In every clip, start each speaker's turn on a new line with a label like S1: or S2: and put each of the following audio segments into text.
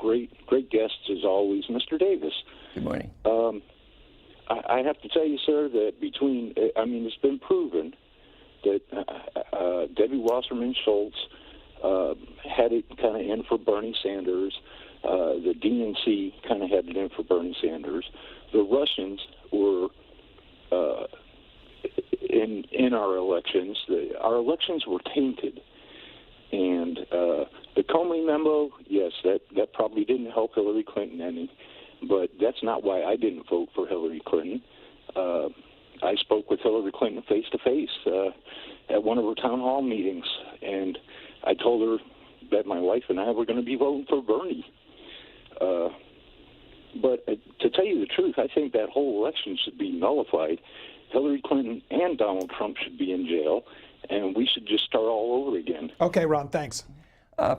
S1: great guests as always, Mr. Davis.
S2: Good morning.
S1: I have to tell you, sir, that it's been proven that Debbie Wasserman Schultz had it kind of in for Bernie Sanders. The DNC kind of had it in for Bernie Sanders. The Russians were in our elections. Our elections were tainted. And the Comey memo, yes, that probably didn't help Hillary Clinton any, but that's not why I didn't vote for Hillary Clinton. I spoke with Hillary Clinton face-to-face at one of her town hall meetings, and I told her that my wife and I were going to be voting for Bernie. But to tell you the truth, I think that whole election should be nullified. Hillary Clinton and Donald Trump should be in jail, and we should just start all over again.
S3: Okay, Ron, thanks.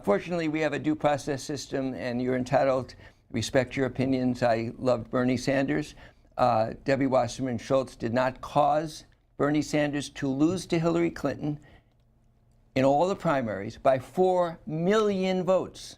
S2: Fortunately, we have a due process system, and you're entitled to respect your opinions. I loved Bernie Sanders. Debbie Wasserman Schultz did not cause Bernie Sanders to lose to Hillary Clinton in all the primaries by 4 million votes.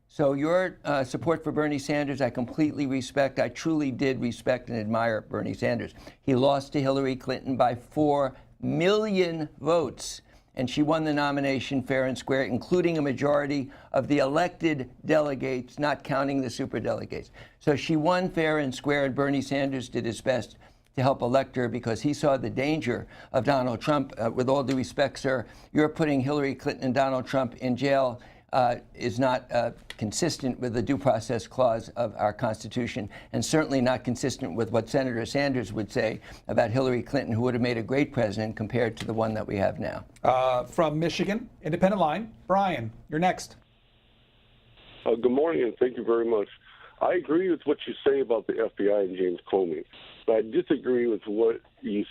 S2: So your support for Bernie Sanders, I completely respect. I truly did respect and admire Bernie Sanders. He lost to Hillary Clinton by 4 million votes, and she won the nomination fair and square, including a majority of the elected delegates, not counting the superdelegates. So she won fair and square, and Bernie Sanders did his best to help elect her because he saw the danger of Donald Trump. With all due respect, sir, you're putting Hillary Clinton and Donald Trump in jail is not consistent with the due process clause of our Constitution, and certainly not consistent with what Senator Sanders would say about Hillary Clinton, who would have made a great president compared to the one that we have now.
S3: From Michigan, Independent Line, Brian, you're next.
S4: Good morning, and thank you very much. I agree with what you say about the FBI and James Comey, but I disagree with what you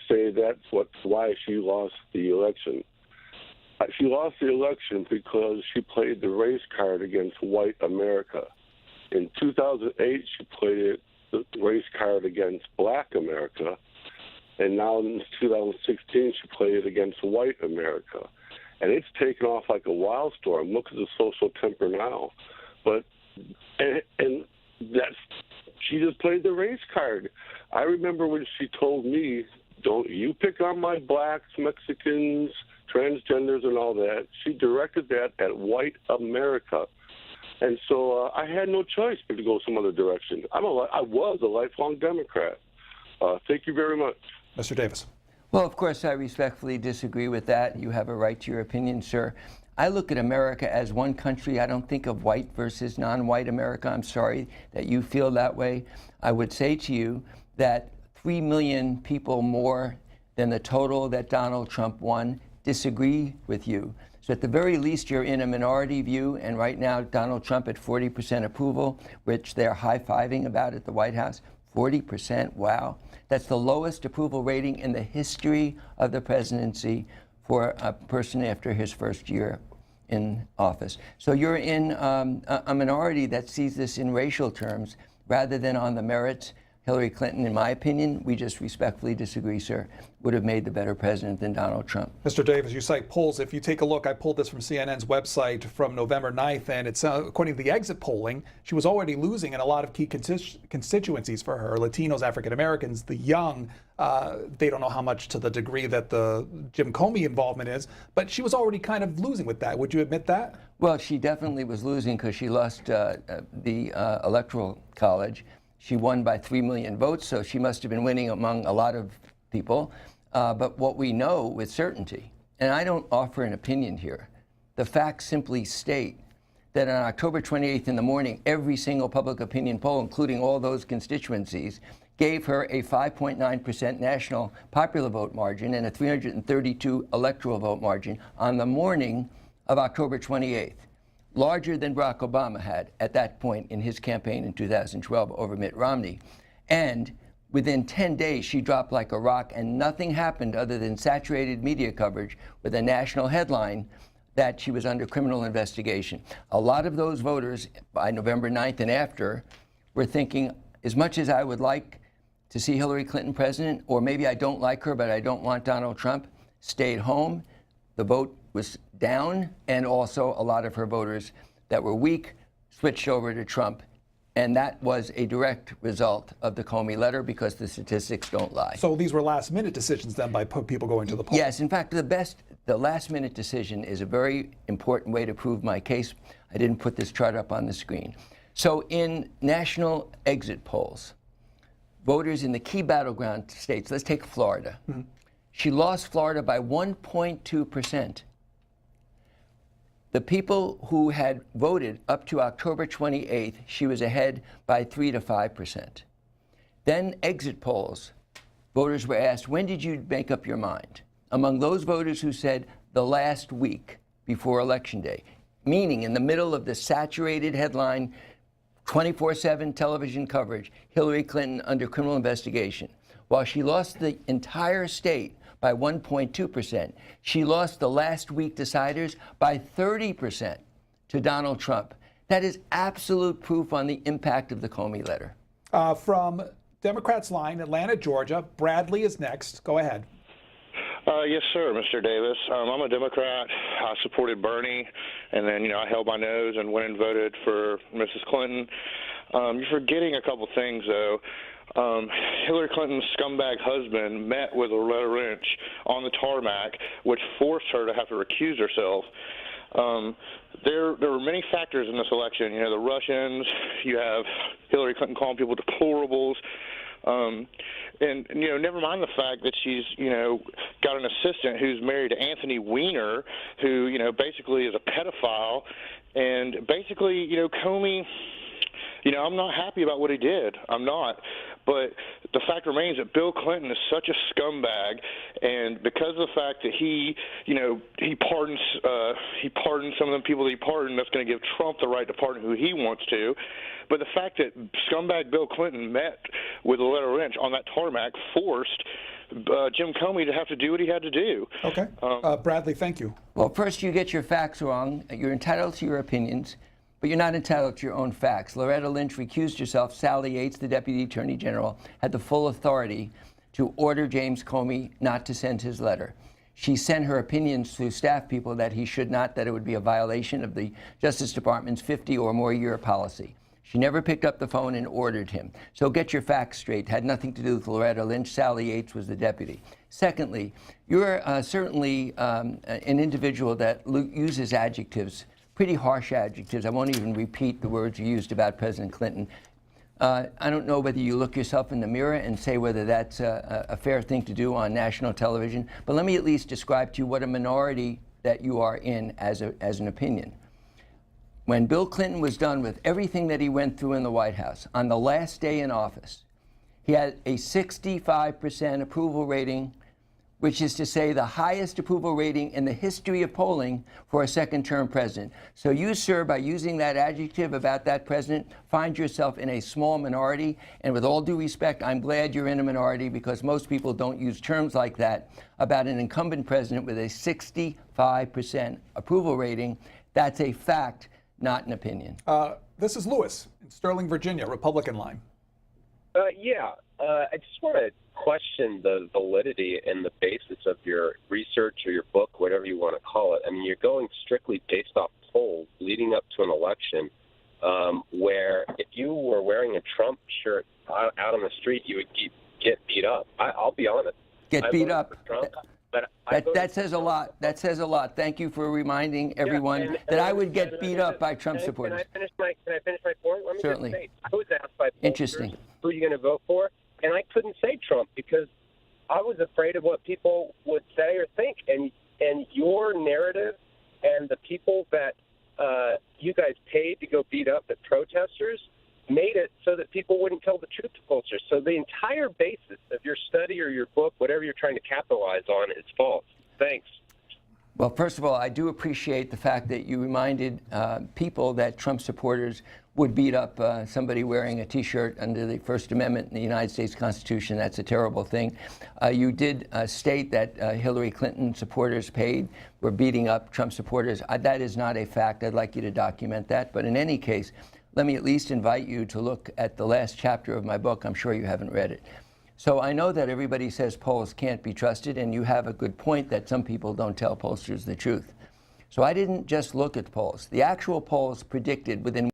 S4: say that's why she lost the election. She lost the election because she played the race card against white America. In 2008, she played the race card against black America. And now in 2016, she played it against white America. And it's taken off like a wild storm. Look at the social temper now. And she just played the race card. I remember when she told me, don't you pick on my blacks, Mexicans, transgenders and all that. She directed that at white America. And so I had no choice but to go some other direction. I was a lifelong Democrat. Thank you very much.
S3: Mr. Davis.
S2: Well, of course, I respectfully disagree with that. You have a right to your opinion, sir. I look at America as one country. I don't think of white versus non-white America. I'm sorry that you feel that way. I would say to you that 3 million people more than the total that Donald Trump won disagree with you. So at the very least, you're in a minority view, and right now Donald Trump at 40% approval, which they're high-fiving about at the White House. 40%, wow. That's the lowest approval rating in the history of the presidency for a person after his first year in office. So you're in a minority that sees this in racial terms rather than on the merits. Hillary Clinton, in my opinion, we just respectfully disagree, sir, would have made the better president than Donald Trump.
S3: Mr. Davis, you cite polls. If you take a look, I pulled this from CNN's website from November 9th, and it's according to the exit polling, she was already losing in a lot of key constituencies for her. Latinos, African Americans, the young, they don't know how much to the degree that the Jim Comey involvement is, but she was already kind of losing with that. Would you admit that?
S2: Well, she definitely was losing because she lost the Electoral College. She won by 3 million votes, so she must have been winning among a lot of people. But what we know with certainty, and I don't offer an opinion here, the facts simply state that on October 28th in the morning, every single public opinion poll, including all those constituencies, gave her a 5.9% national popular vote margin and a 332 electoral vote margin on the morning of October 28th. Larger than Barack Obama had at that point in his campaign in 2012 over Mitt Romney. And within 10 days, she dropped like a rock, and nothing happened other than saturated media coverage with a national headline that she was under criminal investigation. A lot of those voters by November 9th and after were thinking, as much as I would like to see Hillary Clinton president, or maybe I don't like her, but I don't want Donald Trump, stayed home. The vote was down, and also a lot of her voters that were weak switched over to Trump. And that was a direct result of the Comey letter because the statistics don't lie.
S3: So these were last-minute decisions then by people going to the polls?
S2: Yes. In fact, the last-minute decision is a very important way to prove my case. I didn't put this chart up on the screen. So in national exit polls, voters in the key battleground states, let's take Florida. Mm-hmm. She lost Florida by 1.2%. The people who had voted up to October 28th, she was ahead by 3 to 5%. Then exit polls, voters were asked, when did you make up your mind? Among those voters who said the last week before Election Day, meaning in the middle of the saturated headline, 24/7 television coverage, Hillary Clinton under criminal investigation. While she lost the entire state by 1.2%, she lost the last week deciders by 30% to Donald Trump. That is absolute proof on the impact of the Comey letter.
S3: From Democrats line, Atlanta, Georgia, Bradley is next. Go ahead.
S5: Yes, sir, Mr. Davis. I'm a Democrat. I supported Bernie, and then, I held my nose and went and voted for Mrs. Clinton. You're forgetting a couple things, though. Hillary Clinton's scumbag husband met with Loretta Lynch on the tarmac, which forced her to have to recuse herself. There were many factors in this election. The Russians, you have Hillary Clinton calling people deplorables. And never mind the fact that she's, got an assistant who's married to Anthony Weiner, who, basically is a pedophile. And basically, Comey, I'm not happy about what he did. I'm not. But the fact remains that Bill Clinton is such a scumbag, and because of the fact that he pardons some of the people that he pardoned, that's going to give Trump the right to pardon who he wants to. But the fact that scumbag Bill Clinton met with Loretta Lynch on that tarmac forced Jim Comey to have to do what he had to do.
S3: Okay. Bradley, thank you.
S2: Well, first, you get your facts wrong. You're entitled to your opinions, but you're not entitled to your own facts. Loretta Lynch recused herself. Sally Yates, the Deputy Attorney General, had the full authority to order James Comey not to send his letter. She sent her opinions to staff people that he should not, that it would be a violation of the Justice Department's 50 or more year policy. She never picked up the phone and ordered him. So get your facts straight. It had nothing to do with Loretta Lynch. Sally Yates was the deputy. Secondly, you're certainly an individual that uses adjectives, pretty harsh adjectives. I won't even repeat the words you used about President Clinton. I don't know whether you look yourself in the mirror and say whether that's a fair thing to do on national television, but let me at least describe to you what a minority that you are in as an opinion. When Bill Clinton was done with everything that he went through in the White House, on the last day in office, he had a 65% approval rating, which is to say the highest approval rating in the history of polling for a second-term president. So you, sir, by using that adjective about that president, find yourself in a small minority. And with all due respect, I'm glad you're in a minority because most people don't use terms like that about an incumbent president with a 65% approval rating. That's a fact, not an opinion.
S3: This is Lewis in Sterling, Virginia, Republican line.
S6: I just want to question the validity and the basis of your research or your book, whatever you want to call it. I mean, you're going strictly based off polls leading up to an election where if you were wearing a Trump shirt out on the street, you would get beat up. I'll be honest.
S2: Get beat up.
S6: Trump,
S2: that says a lot. That says a lot. Thank you for reminding everyone that I would get beat up by Trump supporters.
S6: Can I finish my point? Let me
S2: Certainly.
S6: Just say, I was asked by pollsters,
S2: Interesting.
S6: who are you going to vote for? And I couldn't say Trump because I was afraid of what people would say or think. And your narrative and the people that you guys paid to go beat up the protesters made it so that people wouldn't tell the truth to pollsters. So the entire basis of your study or your book, whatever you're trying to capitalize on, is false. Thanks.
S2: Well, first of all, I do appreciate the fact that you reminded people that Trump supporters would beat up somebody wearing a T-shirt under the First Amendment in the United States Constitution. That's a terrible thing. You did state that Hillary Clinton supporters were beating up Trump supporters. That is not a fact. I'd like you to document that. But in any case, let me at least invite you to look at the last chapter of my book. I'm sure you haven't read it. So I know that everybody says polls can't be trusted, and you have a good point that some people don't tell pollsters the truth. So I didn't just look at polls. The actual polls predicted within